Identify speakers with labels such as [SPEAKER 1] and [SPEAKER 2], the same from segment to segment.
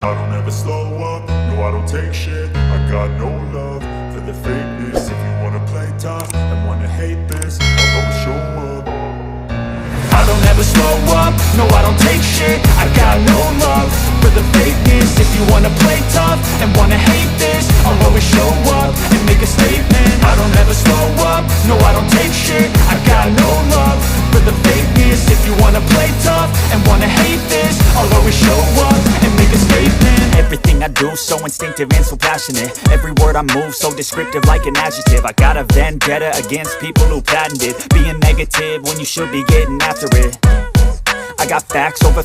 [SPEAKER 1] I don't ever slow up, no I don't take shit. I got no love for the fakeness. If you wanna play tough and wanna hate this, I'll always show up.
[SPEAKER 2] I don't ever slow up, no I don't take shit. I got no love for the fakeness. If you wanna play tough and wanna hate this, I'll always show up and make a statement. I don't ever slow up, no I don't take shit. I got no love for the fakeness. If you wanna play tough and wanna hate this, I'll always show up and make a statement. Everything I do so instinctive and so passionate. Every word I move so descriptive like an adjective. I got a vendetta against people who patented being negative when you should be getting after it. I got facts over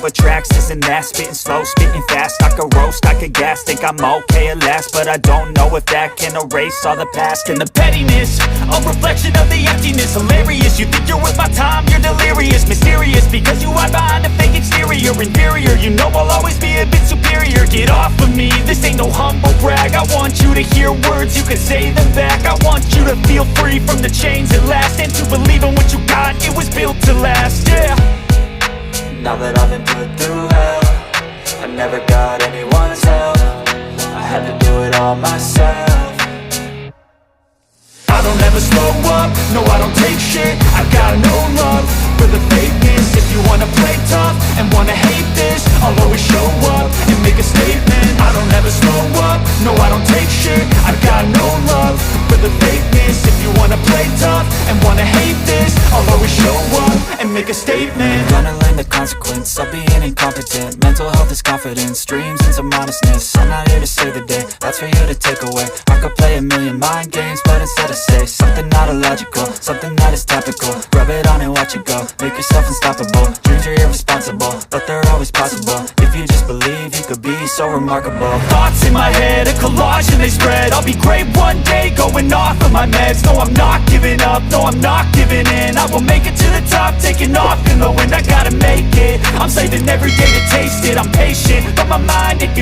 [SPEAKER 2] tracks, this and that. Spitting slow, spitting fast, I could roast, I could gas. Think I'm okay at last, but I don't know if that can erase all the past. And the pettiness, a reflection of the emptiness. Hilarious, you think you're worth my time, you're delirious. Mysterious, because you hide behind a fake exterior. Inferior, you know I'll always be a bit superior. Get off of me, this ain't no humble brag. I want you to hear words, you can say them back. I want you to feel free from the chains at last, and to believe in what you got, it was built to last, yeah.
[SPEAKER 3] Now that I've been put through hell, I never got anyone's help. I had to do it all myself.
[SPEAKER 2] I don't ever slow up, no I don't take shit. I got no love for the fakeness. If you wanna play tough and wanna hate this, I'll always show up and make a statement. I don't ever slow up, no I don't take shit. I got no love for the fakeness. If you wanna play tough and wanna hate this, I'll always show up and make a statement.
[SPEAKER 3] Gonna learn the consequence of being incompetent. Mental health is confidence, dreams and some honestness. I'm not here to save the day, that's for you to take away. I could play a million mind games, but instead I say something not illogical, something that is topical. Rub it on and watch it go, make yourself unstoppable. Dreams are irresponsible, but they're always possible. If you just believe, you could be so remarkable.
[SPEAKER 2] Thoughts in my head, a collage and they spread. I'll be great one day, going off of my meds. No, I'm not giving up, no, I'm not giving in. I will make it to the top, taking off in the wind. I gotta make it, I'm saving every day to taste it. I'm patient, but my mind, it can